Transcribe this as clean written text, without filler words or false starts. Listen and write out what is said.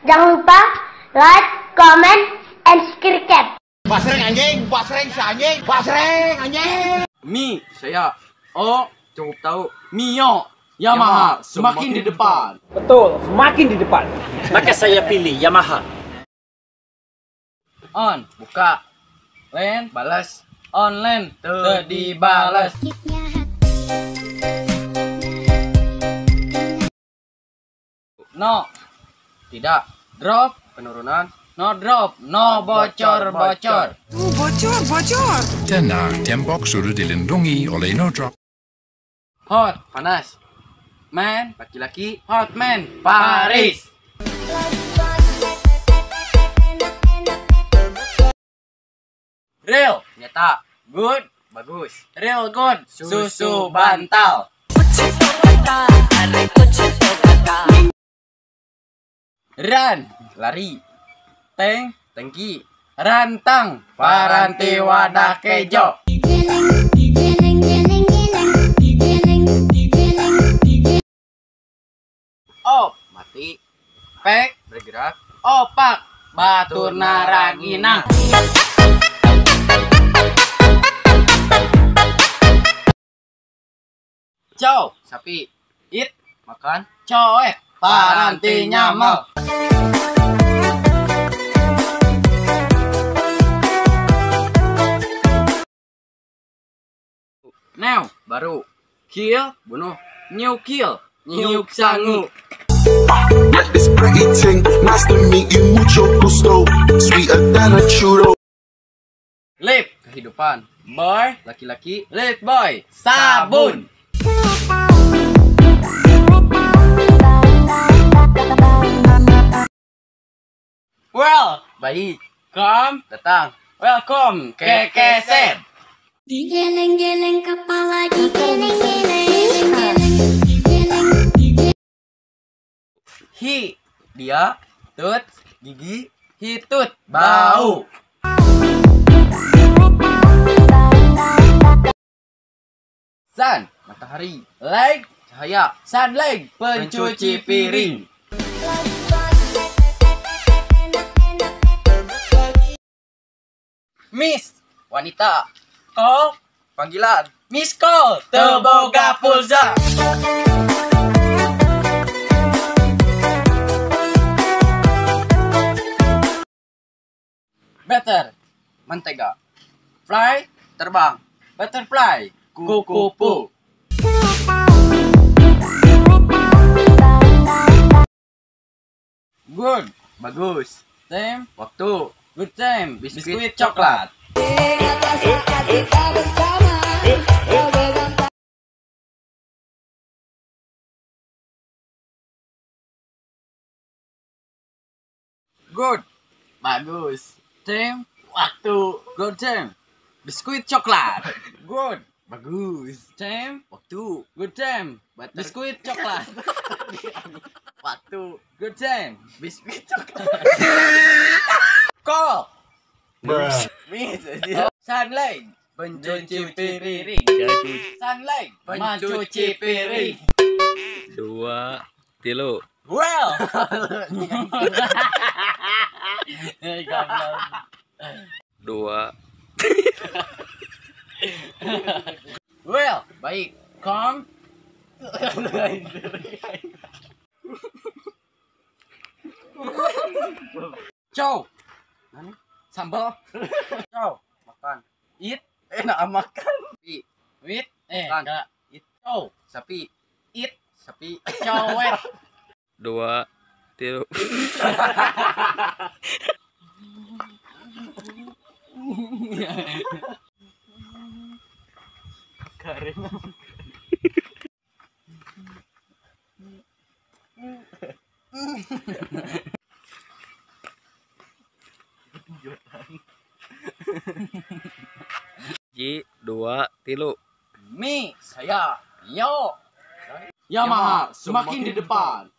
Jangan lupa like, comment, and subscribe. Pasreng anjing, pasreng si anjing, pasreng anjing. Mi, saya. Oh, cukup tahu. Mio, Yamaha, semakin di depan. Betul, semakin di depan. Maka saya pilih Yamaha. On, buka. Len, balas. Online, dibalas. No, tidak. Drop, penurunan. No drop, no bocor. Bocor. Denna tembok sudah dilindungi oleh no drop. Hot, panas. Man, laki-laki. Hot man, Paris. Real, nyata. Good, bagus. Real good, susu bantal. Run, lari. Tank, tangki. Rantang, paranti wadah kejo. Op, mati. Pek, bergerak. Opak, batur naraginang. Cow, sapi. It, makan. Coek, paranti nyamal. Now, baru. Kill, bunuh. New kill, nyuk sangu. This pretty thing, nice to meet you, mucho gusto, sweeter than a churro. Lip, kehidupan. Boy, laki-laki. Lip boy, sabun. Well, baik. Come, datang. Welcome, kekeset. Digeleng-geleng kepala, digeleng-geleng. Hi, dia. Tut, gigi. Hitut, bau. Sun, matahari. Leg, cahaya. Sunlight, pencuci piring. Miss, wanita. Call, panggilan. Miss call, teboga pulsa. Better, mentega. Fly, terbang. Butterfly, kupu-kupu. Good, bagus. Time, waktu. Good time, biskuit coklat. Good, bagus. Time, waktu. Good time, biskuit coklat. Good, bagus. Time, waktu. Good time, biskuit coklat. Waktu. Good time, biskuit coklat. Call. Miss. Sunlight, pencuci piring. Sunlight, pencuci piring. 2, 3. Well. Dua. Well, baik. Come. Cow. Sambal. Cow. Makan. Eat. Enak makan. Sapi. Wit. Makan. Eat. Cow. Sapi. Eat. Sapi. Cowet. 2, 3. Karena Ji, 2, 3. Mi, saya. Yo. Yamaha, semakin di depan.